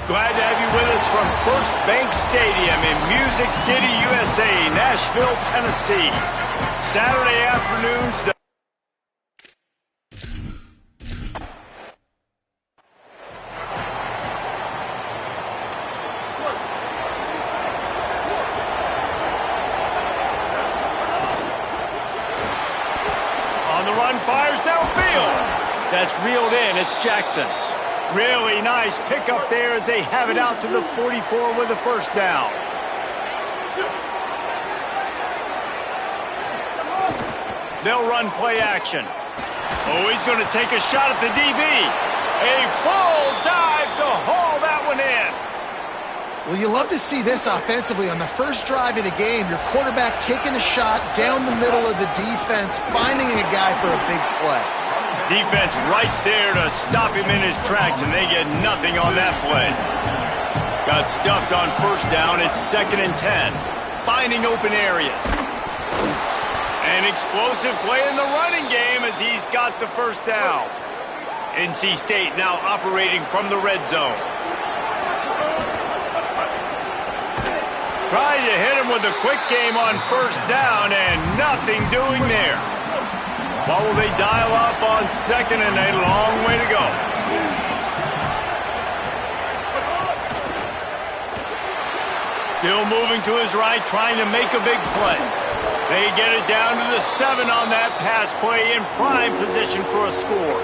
Glad to have you with us from First Bank Stadium in Music City, USA, Nashville, Tennessee. Saturday afternoons. On the run, fires downfield. That's reeled in. It's Jackson. Really nice pickup there as they have it out to the 44 with a first down. They'll run play action. Oh, he's going to take a shot at the DB. A full dive to haul that one in. Well, you love to see this offensively. On the first drive of the game, your quarterback taking a shot down the middle of the defense, finding a guy for a big play. Defense right there to stop him in his tracks, and they get nothing on that play. Got stuffed on first down. It's 2nd and 10. Finding open areas. An explosive play in the running game as he's got the first down. NC State now operating from the red zone. Trying to hit him with a quick game on first down, and nothing doing there. What will they dial up on 2nd and a long way to go? Still moving to his right, trying to make a big play. They get it down to the 7 on that pass play in prime position for a score.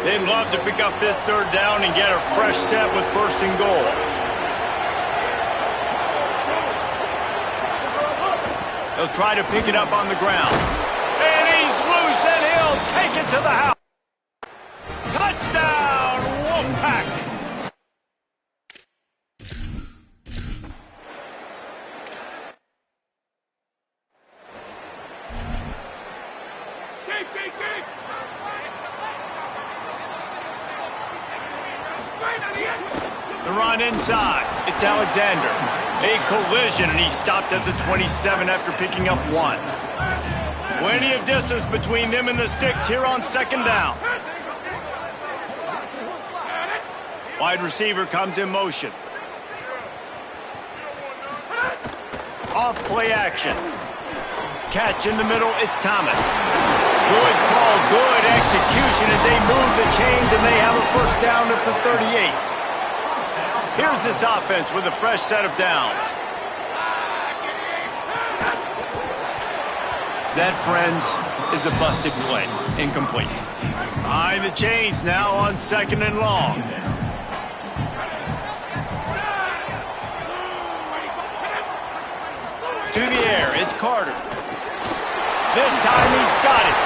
They'd love to pick up this 3rd down and get a fresh set with 1st and goal. They'll try to pick it up on the ground. And he's loose, and he'll take it to the house. Touchdown, Wolfpack! The run inside. It's Alexander. A collision, and he stopped at the 27 after picking up 1. Plenty of distance between them and the sticks here on 2nd down. Wide receiver comes in motion. Off play action. Catch in the middle, it's Thomas. Good call, good execution as they move the chains, and they have a first down at the 38. Here's this offense with a fresh set of downs. That, friends, is a busted play. Incomplete. Behind the chains now on 2nd and long. To the air, it's Carter. This time he's got it.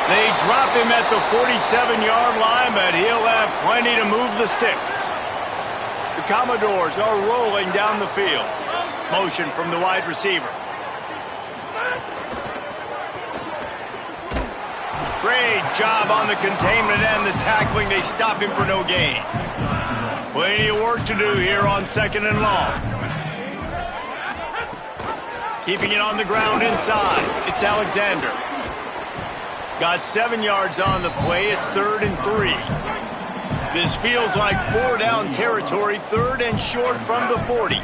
They drop him at the 47-yard line, but he'll have plenty to move the sticks. The Commodores are rolling down the field. Motion from the wide receiver. Great job on the containment and the tackling. They stop him for no gain. Plenty of work to do here on 2nd and long. Keeping it on the ground inside. It's Alexander. Got 7 yards on the play. It's 3rd and 3. This feels like 4-down territory. 3rd and short from the 40.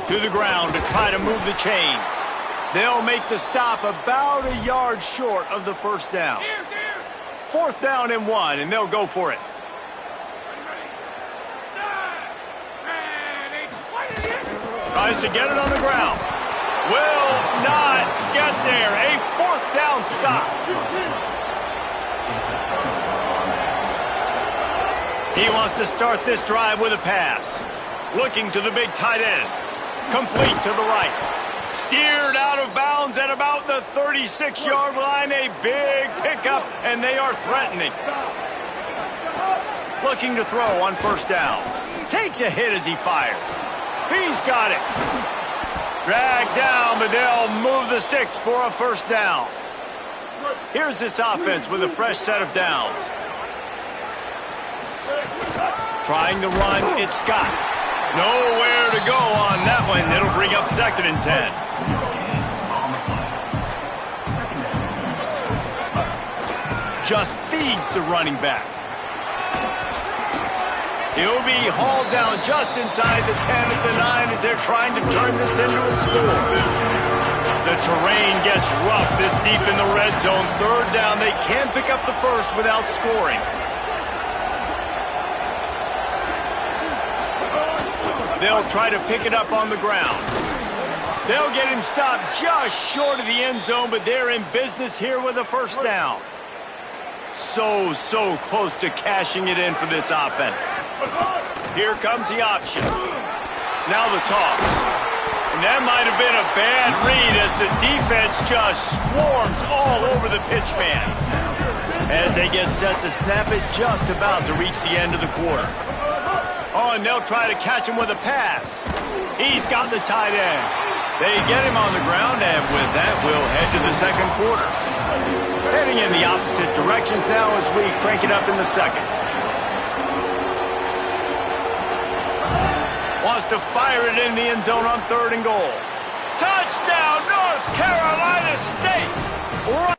To the ground to try to move the chains. They'll make the stop about a yard short of the first down. 4th down and 1, and they'll go for it. Tries to get it on the ground. Will not get there. A 4th down stop. He wants to start this drive with a pass. Looking to the big tight end. Complete to the right. Steered out of bounds at about the 36-yard line. A big pickup, and they are threatening. Looking to throw on first down. Takes a hit as he fires. He's got it. Dragged down, but they'll move the sticks for a first down. Here's this offense with a fresh set of downs. Trying to run, it's Scott. Nowhere to go on that one. It'll bring up 2nd and 10. Just feeds the running back. He'll be hauled down just inside the 10 at the 9 as they're trying to turn this into a score. The terrain gets rough this deep in the red zone. Third down, they can't pick up the first without scoring. They'll try to pick it up on the ground. They'll get him stopped just short of the end zone, but they're in business here with a first down. So close to cashing it in for this offense. Here comes the option. Now the toss. And that might have been a bad read as the defense just swarms all over the pitchman. As they get set to snap it, just about to reach the end of the quarter. Oh, and they'll try to catch him with a pass. He's got the tight end. They get him on the ground, and with that, we'll head to the second quarter. Heading in the opposite directions now as we crank it up in the second. Wants to fire it in the end zone on 3rd and goal. Touchdown, North Carolina State! Right.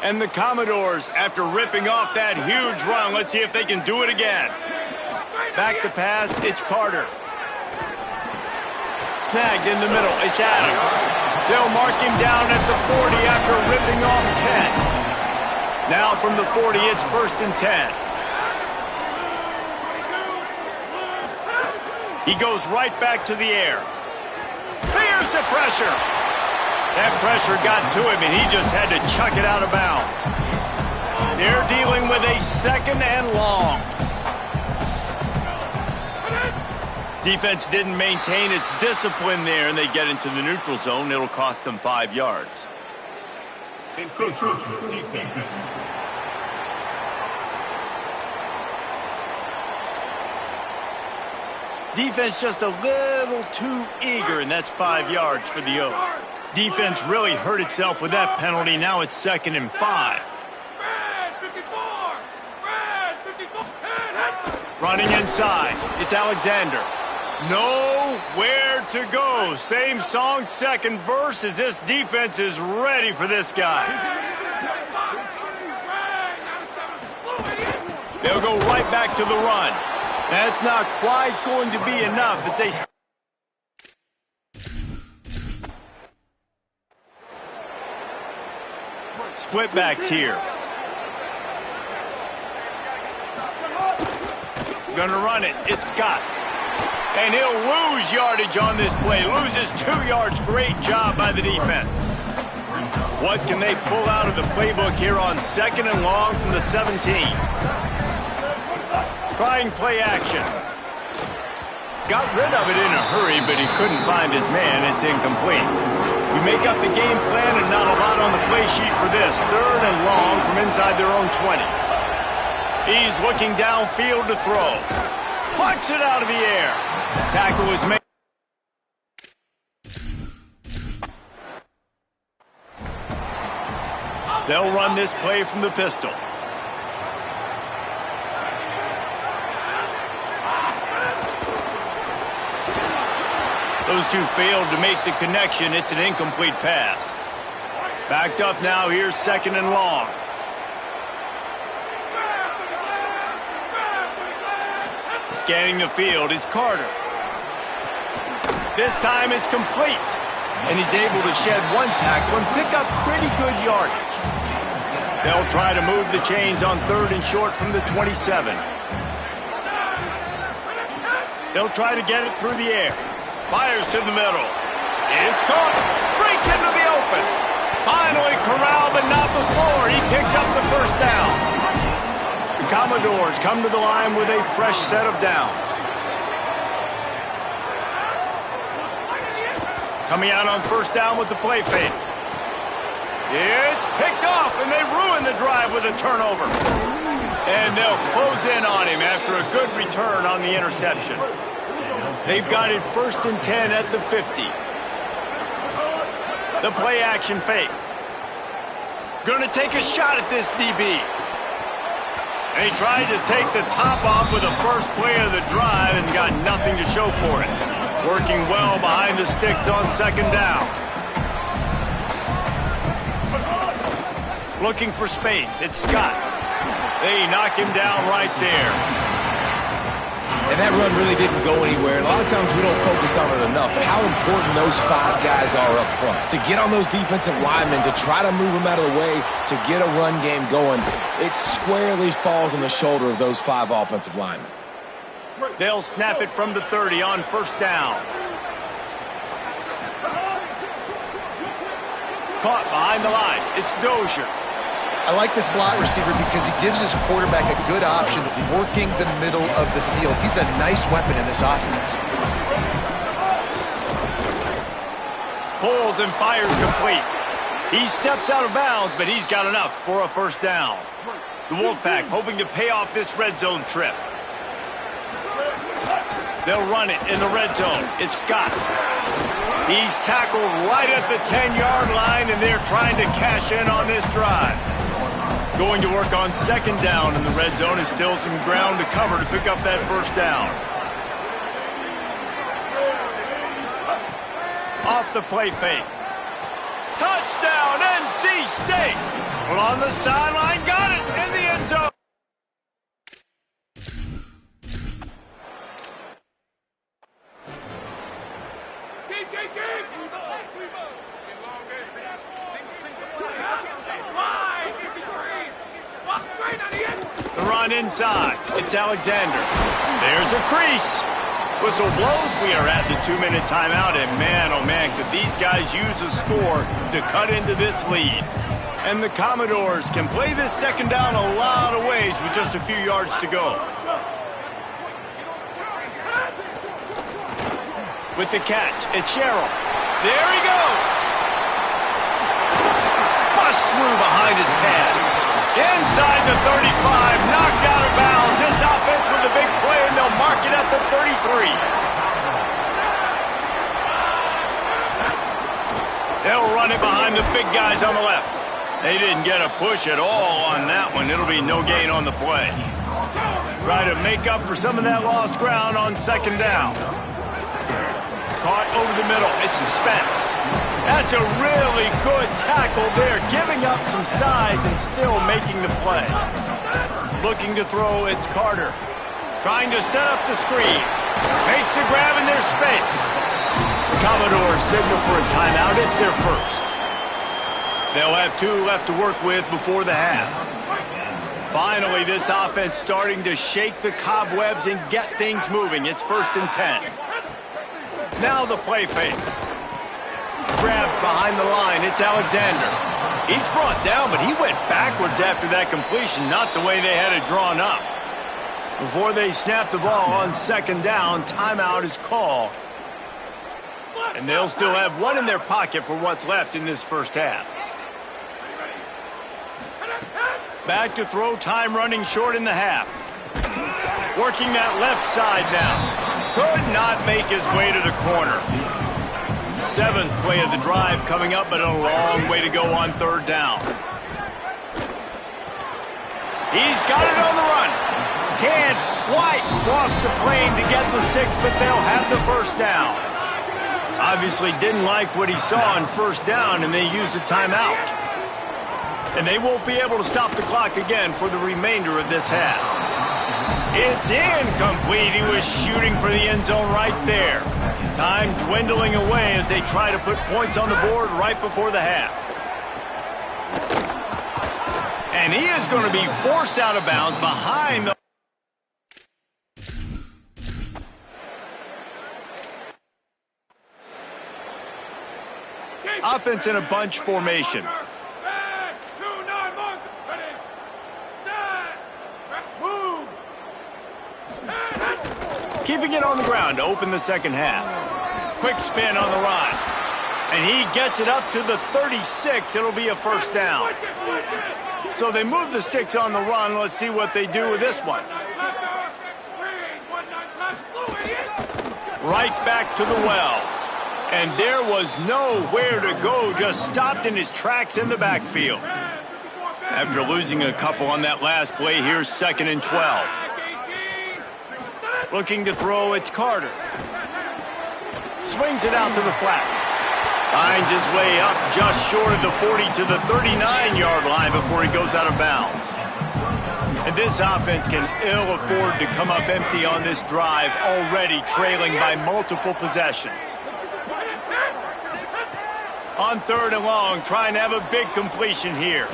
And the Commodores, after ripping off that huge run, let's see if they can do it again. Back to pass, it's Carter. Snagged in the middle, it's Adams. They'll mark him down at the 40 after ripping off 10. Now from the 40, it's 1st and 10. He goes right back to the air. Fierce the pressure. That pressure got to him, and he just had to chuck it out of bounds. They're dealing with a 2nd and long. Defense didn't maintain its discipline there, and they get into the neutral zone. It'll cost them 5 yards. Defense. Defense just a little too eager, and that's 5 yards for the Oak. Defense really hurt itself with that penalty. Now it's 2nd and 5. Running inside, it's Alexander. Nowhere to go. Same song, second verse, as this defense is ready for this guy. They'll go right back to the run. That's not quite going to be enough as they... Split backs here. Gonna run it. It's Scott. And he'll lose yardage on this play. Loses 2 yards. Great job by the defense. What can they pull out of the playbook here on 2nd and long from the 17? Trying play action. Got rid of it in a hurry, but he couldn't find his man. It's incomplete. You make up the game plan and not a lot on the play sheet for this. 3rd and long from inside their own 20. He's looking downfield to throw. Plucks it out of the air. Tackle is made. They'll run this play from the pistol. Those two failed to make the connection. It's an incomplete pass. Backed up now. Here's 2nd and long. Scanning the field, it's Carter. This time it's complete. And he's able to shed 1 tackle and pick up pretty good yardage. They'll try to move the chains on 3rd and short from the 27. They'll try to get it through the air. Fires to the middle. It's caught. Breaks into the open. Finally corralled, but not before. He picks up the first down. The Commodores come to the line with a fresh set of downs. Coming out on 1st down with the play fake. It's picked off, and they ruin the drive with a turnover. And they'll close in on him after a good return on the interception. They've got it 1st and 10 at the 50. The play action fake. Gonna take a shot at this DB. And he tried to take the top off with the first play of the drive and got nothing to show for it. Working well behind the sticks on 2nd down. Looking for space. It's Scott. They knock him down right there. And that run really didn't go anywhere. And a lot of times we don't focus on it enough, but how important those 5 guys are up front. To get on those defensive linemen, to try to move them out of the way, to get a run game going, it squarely falls on the shoulder of those 5 offensive linemen. They'll snap it from the 30 on first down. Caught behind the line. It's Dozier. I like the slot receiver because he gives his quarterback a good option working the middle of the field. He's a nice weapon in this offense. Pulls and fires complete. He steps out of bounds, but he's got enough for a first down. The Wolfpack hoping to pay off this red zone trip. They'll run it in the red zone. It's Scott. He's tackled right at the 10-yard line, and they're trying to cash in on this drive. Going to work on second down in the red zone, and still some ground to cover to pick up that first down. Off the play fake. Touchdown, NC State! Well, on the sideline, got it in the end zone. The run inside. It's Alexander. There's a crease. Whistle blows. We are at the 2-minute timeout, and man, oh man, could these guys use a score to cut into this lead. And the Commodores can play this second down a lot of ways with just a few yards to go. With the catch, it's Sherrill. There he goes. Bust through behind his pad. Inside the 35, knocked out of bounds. This offense with a big play, and they'll mark it at the 33. They'll run it behind the big guys on the left. They didn't get a push at all on that one. It'll be no gain on the play. Try to make up for some of that lost ground on second down. Caught over the middle. It's Spence. That's a really good tackle there, giving up some size and still making the play. Looking to throw, it's Carter. Trying to set up the screen. Makes the grab in their space. The Commodores signal for a timeout. It's their first. They'll have 2 left to work with before the half. Finally, this offense starting to shake the cobwebs and get things moving. It's 1st and 10. Now the play fake. Grab behind the line. It's Alexander. He's brought down, but he went backwards after that completion, not the way they had it drawn up. Before they snap the ball on second down, timeout is called. And they'll still have 1 in their pocket for what's left in this first half. Back to throw, time running short in the half. Working that left side now. Could not make his way to the corner. 7th play of the drive coming up, but a long way to go on third down. He's got it on the run. Can't quite cross the plane to get the 6, but they'll have the first down. Obviously didn't like what he saw on first down, and they used a timeout. And they won't be able to stop the clock again for the remainder of this half. It's incomplete. He was shooting for the end zone right there. Time dwindling away as they try to put points on the board right before the half. And he is going to be forced out of bounds behind the... Offense in a bunch formation. Keeping it on the ground to open the second half. Quick spin on the run. And he gets it up to the 36. It'll be a first down. So they move the sticks on the run. Let's see what they do with this one. Right back to the well. And there was nowhere to go. Just stopped in his tracks in the backfield. After losing a couple on that last play, here's 2nd and 12. Looking to throw, it's Carter. Swings it out to the flat. Finds his way up just short of the 40 to the 39-yard line before he goes out of bounds. And this offense can ill afford to come up empty on this drive, already trailing by multiple possessions. On 3rd and long, trying to have a big completion here.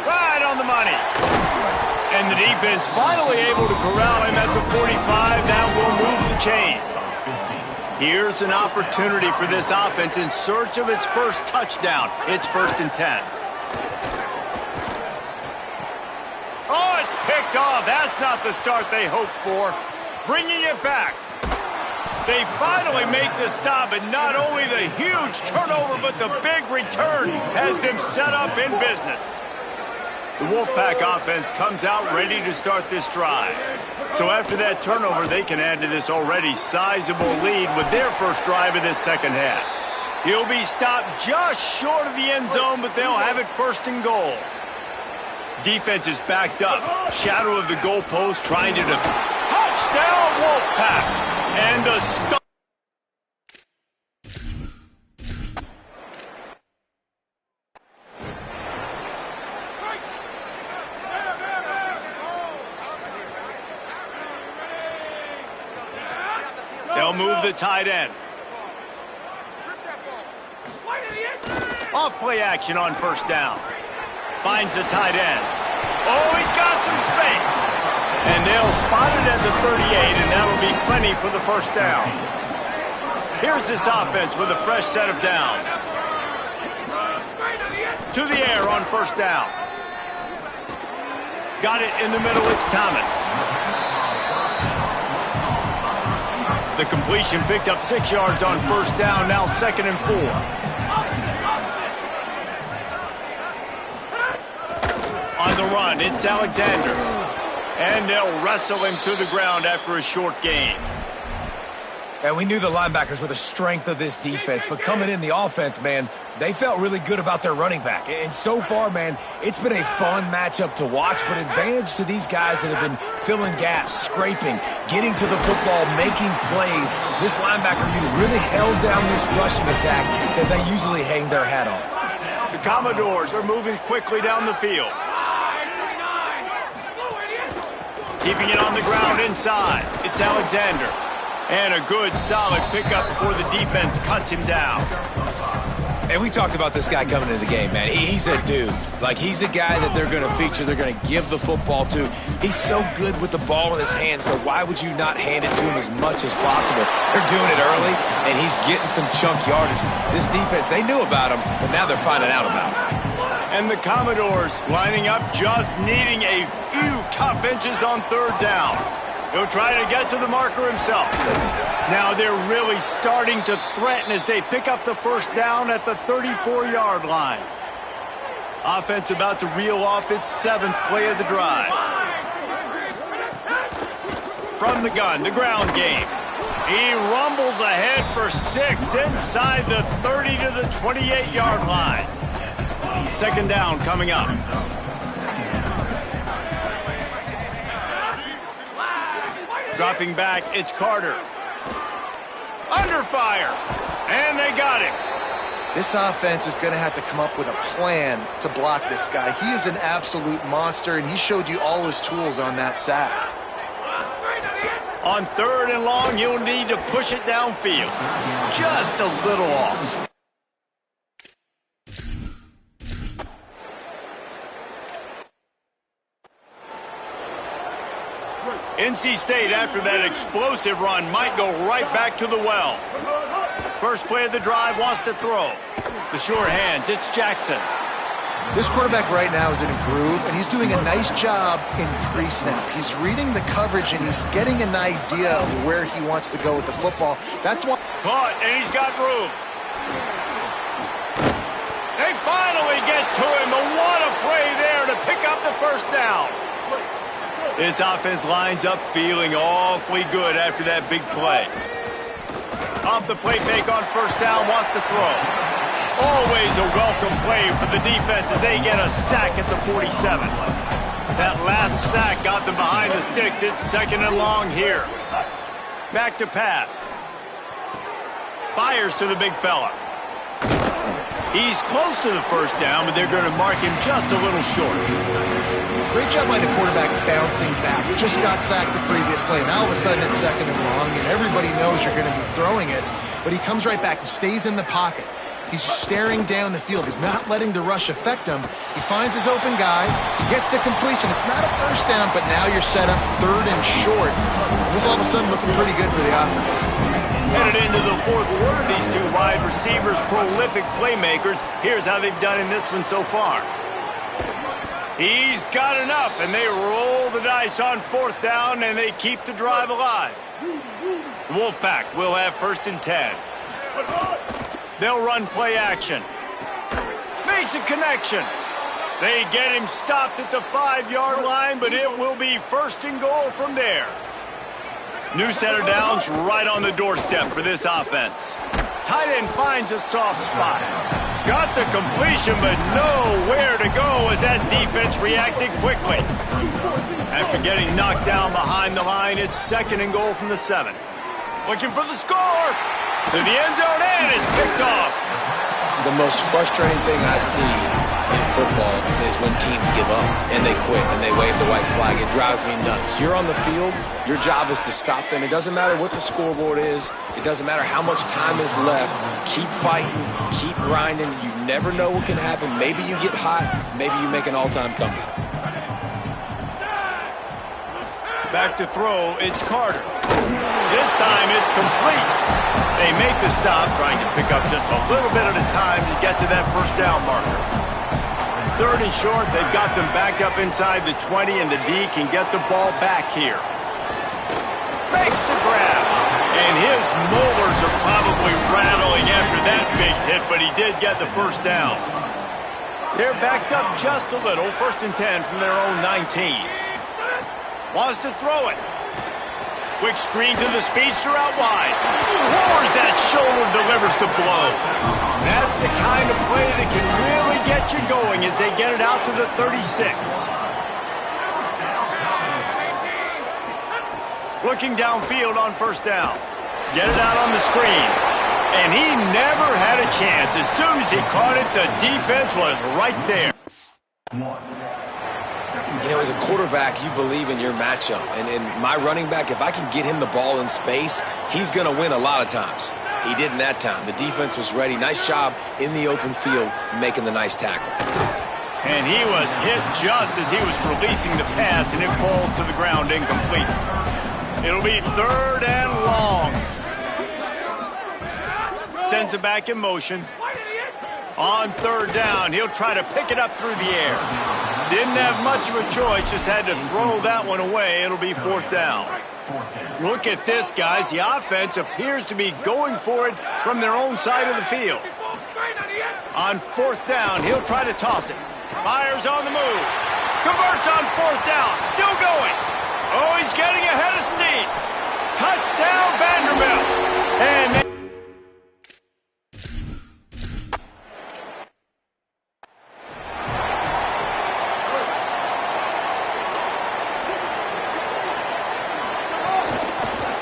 Right on the money. And the defense finally able to corral him at the 45. That will move the chain. Here's an opportunity for this offense in search of its first touchdown. It's 1st and 10. Oh, it's picked off. That's not the start they hoped for. Bringing it back. They finally make the stop, and not only the huge turnover, but the big return has them set up in business. The Wolfpack offense comes out ready to start this drive. So after that turnover, they can add to this already sizable lead with their first drive of this second half. He'll be stopped just short of the end zone, but they'll have it 1st and goal. Defense is backed up. Shadow of the goalpost trying to touchdown Wolfpack. And the stop. They'll move the tight end. Off play action on 1st down. Finds the tight end. Oh, he's got some space. And they'll spot it at the 38, and that'll be plenty for the 1st down. Here's this offense with a fresh set of downs. To the air on 1st down. Got it in the middle, it's Thomas. The completion picked up 6 yards on 1st down, now 2nd and 4. On the run, it's Alexander. And they'll wrestle him to the ground after a short gain. And we knew the linebackers were the strength of this defense, but coming in the offense, man, they felt really good about their running back. And so far, man, it's been a fun matchup to watch, but advantage to these guys that have been filling gaps, scraping, getting to the football, making plays. This linebacker unit really held down this rushing attack that they usually hang their hat on. The Commodores are moving quickly down the field. Keeping it on the ground inside. It's Alexander. And a good, solid pickup before the defense cuts him down. And we talked about this guy coming into the game, man. He's a dude. Like, he's a guy that they're going to feature, they're going to give the football to. He's so good with the ball in his hands, so why would you not hand it to him as much as possible? They're doing it early, and he's getting some chunk yardage. This defense, they knew about him, but now they're finding out about him. And the Commodores lining up, just needing a few tough inches on 3rd down. He'll try to get to the marker himself. Now they're really starting to threaten as they pick up the 1st down at the 34-yard line. Offense about to reel off its 7th play of the drive. From the gun, the ground game. He rumbles ahead for 6 inside the 30 to the 28-yard line. 2nd down coming up. Dropping back, it's Carter. Under fire. And they got him. This offense is going to have to come up with a plan to block this guy. He is an absolute monster, and he showed you all his tools on that sack. On 3rd and long, you'll need to push it downfield. Just a little off. NC State, after that explosive run, might go right back to the well. First play of the drive, wants to throw. The sure hands, it's Jackson. This quarterback right now is in a groove, and he's doing a nice job in pre-snap. He's reading the coverage, and he's getting an idea of where he wants to go with the football. That's why... Caught, and he's got room. They finally get to him, but what a play there to pick up the 1st down. This offense lines up feeling awfully good after that big play. Off the play fake on 1st down, wants to throw. Always a welcome play for the defense as they get a sack at the 47. That last sack got them behind the sticks. It's 2nd and long here. Back to pass. Fires to the big fella. He's close to the first down, but they're going to mark him just a little short. Great job by the quarterback bouncing back. Just got sacked the previous play. Now all of a sudden it's 2nd and long, and everybody knows you're going to be throwing it. But he comes right back and stays in the pocket. He's staring down the field. He's not letting the rush affect him. He finds his open guy. He gets the completion. It's not a first down, but now you're set up 3rd and short. And this all of a sudden looking pretty good for the offense. Headed into the 4th quarter, these two wide receivers, prolific playmakers. Here's how they've done in this one so far. He's got enough, and they roll the dice on 4th down, and they keep the drive alive. The Wolfpack will have 1st and 10. They'll run play action. Makes a connection. They get him stopped at the 5-yard line, but it will be 1st and goal from there. New set of downs right on the doorstep for this offense. Tight end finds a soft spot. Got the completion, but nowhere to go as that defense reacted quickly. After getting knocked down behind the line, it's 2nd and goal from the 7. Looking for the score. To the end zone, and is picked off. The most frustrating thing I see in football is when teams give up and they quit and they wave the white flag. It drives me nuts. You're on the field. Your job is to stop them. It doesn't matter what the scoreboard is. It doesn't matter how much time is left. Keep fighting. Keep grinding. You never know what can happen. Maybe you get hot. Maybe you make an all-time comeback. Back to throw, it's Carter. This time it's complete. They make the stop, trying to pick up just a little bit at a time to get to that 1st down marker. 3rd and short, they've got them back up inside the 20, and the D can get the ball back here. Makes the grab, and his molars are probably rattling after that big hit, but he did get the 1st down. They're backed up just a little, 1st and 10 from their own 19. Wants to throw it. Quick screen to the speedster out wide. Lowers that shoulder, delivers the blow. That's the kind of play that can really get you going as they get it out to the 36. Looking downfield on 1st down. Get it out on the screen. And he never had a chance. As soon as he caught it, the defense was right there. You know, as a quarterback, you believe in your matchup. And in my running back, if I can get him the ball in space, he's going to win a lot of times. He didn't that time. The defense was ready. Nice job in the open field making the nice tackle. And he was hit just as he was releasing the pass, and it falls to the ground incomplete. It'll be 3rd and long. Sends it back in motion. On 3rd down, he'll try to pick it up through the air. Didn't have much of a choice, just had to throw that one away. It'll be 4th down. Look at this, guys. The offense appears to be going for it from their own side of the field. On 4th down, he'll try to toss it. Fires on the move. Converts on 4th down. Still going. Oh, he's getting ahead of steam. Touchdown, Vanderbilt. And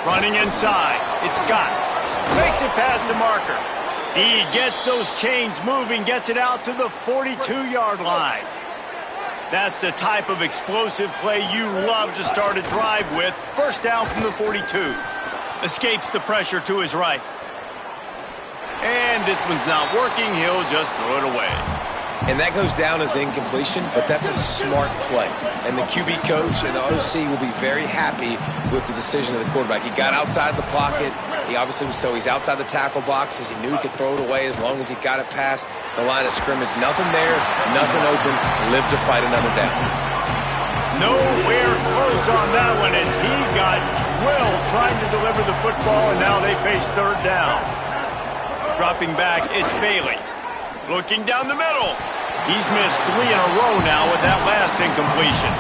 running inside, it's Scott. Makes it past the marker. He gets those chains moving, gets it out to the 42-yard line. That's the type of explosive play you love to start a drive with. 1st down from the 42. Escapes the pressure to his right. And this one's not working. He'll just throw it away. And that goes down as incompletion, but that's a smart play. And the QB coach and the OC will be very happy with the decision of the quarterback. He got outside the pocket. He obviously was he's outside the tackle box as he knew he could throw it away as long as he got it past the line of scrimmage. Nothing there, nothing open. Live to fight another down. Nowhere close on that one as he got drilled trying to deliver the football, and now they face 3rd down. Dropping back, it's Bailey. Looking down the middle. He's missed 3 in a row now with that last incompletion.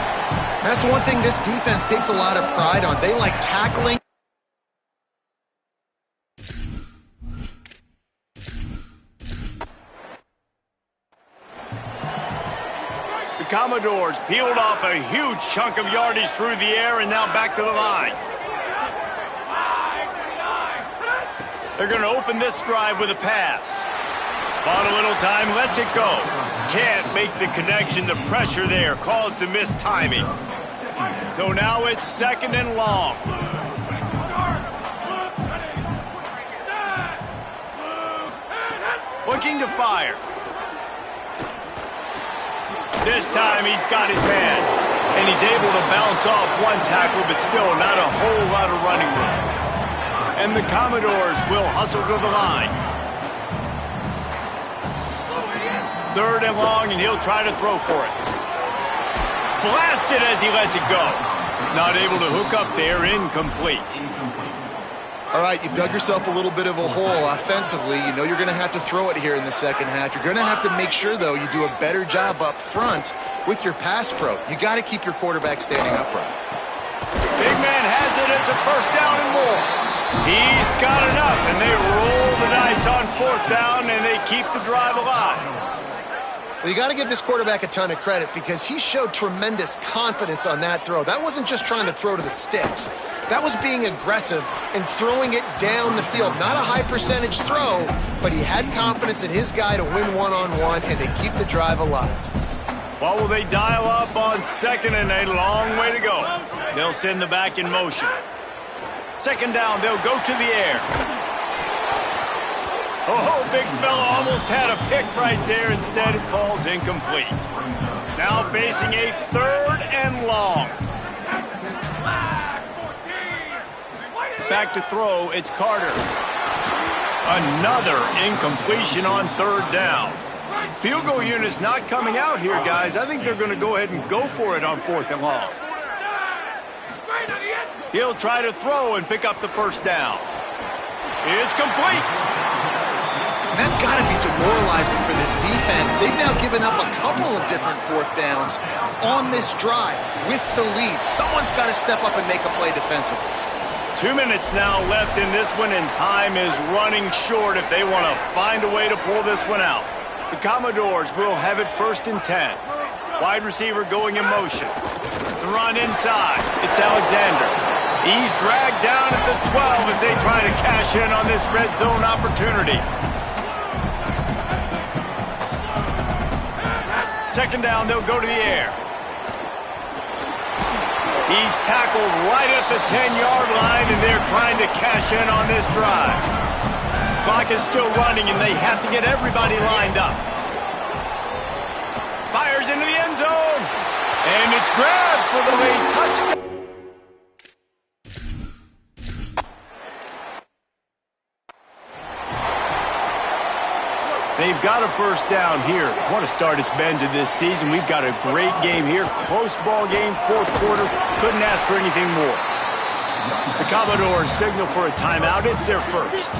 That's one thing this defense takes a lot of pride on. They like tackling. The Commodores peeled off a huge chunk of yardage through the air and now back to the line. They're going to open this drive with a pass. Bought a little time, lets it go. Can't make the connection. The pressure there caused the missed timing. So now it's 2nd and long. Looking to fire. This time he's got his man. And he's able to bounce off one tackle, but still not a whole lot of running room. And the Commodores will hustle to the line. 3rd and long, and he'll try to throw for it. Blasted as he lets it go. Not able to hook up there, incomplete. All right, you've dug yourself a little bit of a hole offensively. You know you're going to have to throw it here in the second half. You're going to have to make sure, though, you do a better job up front with your pass pro. You got to keep your quarterback standing upright. Big man has it. It's a 1st down and more. He's got enough, and they roll the dice on 4th down, and they keep the drive alive. Well, you got to give this quarterback a ton of credit because he showed tremendous confidence on that throw. That wasn't just trying to throw to the sticks. That was being aggressive and throwing it down the field. Not a high percentage throw, but he had confidence in his guy to win one-on-one, and they keep the drive alive. What will they dial up on 2nd and a long way to go? They'll send the back in motion. 2nd down, they'll go to the air. Oh, big fella almost had a pick right there. Instead, it falls incomplete. Now facing a 3rd and long. Back to throw, it's Carter. Another incompletion on 3rd down. Field goal unit's not coming out here, guys. I think they're going to go ahead and go for it on 4th and long. He'll try to throw and pick up the 1st down. It's complete. That's got to be demoralizing for this defense. They've now given up a couple of different 4th downs on this drive with the lead. Someone's got to step up and make a play defensively. 2 minutes now left in this one, and time is running short if they want to find a way to pull this one out. The Commodores will have it 1st and 10. Wide receiver going in motion. The run inside. It's Alexander. He's dragged down at the 12 as they try to cash in on this red zone opportunity. 2nd down, they'll go to the air. He's tackled right at the 10-yard line, and they're trying to cash in on this drive. Clock is still running, and they have to get everybody lined up. Fires into the end zone, and it's grabbed for the late touchdown. They've got a 1st down here. What a start it's been to this season. We've got a great game here. Close ball game, 4th quarter. Couldn't ask for anything more. The Commodores signal for a timeout. It's their 1st.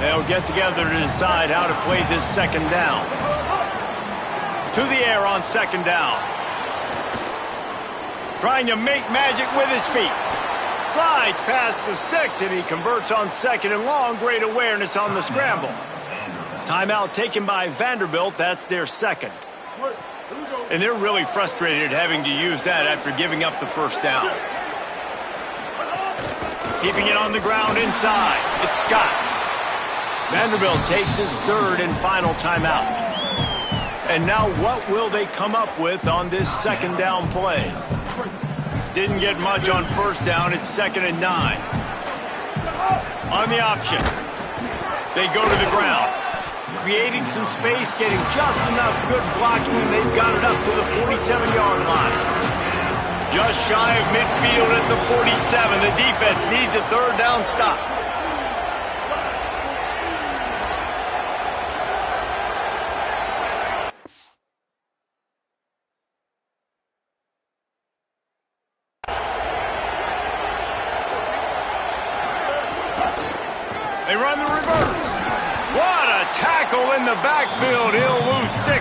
They'll get together to decide how to play this 2nd down. To the air on 2nd down. Trying to make magic with his feet. Slides past the sticks, and he converts on 2nd and long. Great awareness on the scramble. Timeout taken by Vanderbilt. That's their 2nd. And they're really frustrated having to use that after giving up the 1st down. Keeping it on the ground inside. It's Scott. Vanderbilt takes his 3rd and final timeout. And now what will they come up with on this 2nd down play? Didn't get much on 1st down. It's 2nd and 9. On the option. They go to the ground. Creating some space, getting just enough good blocking, and they've got it up to the 47-yard line. Just shy of midfield at the 47. The defense needs a 3rd down stop. They run the reverse. What a tackle in the backfield. He'll lose 6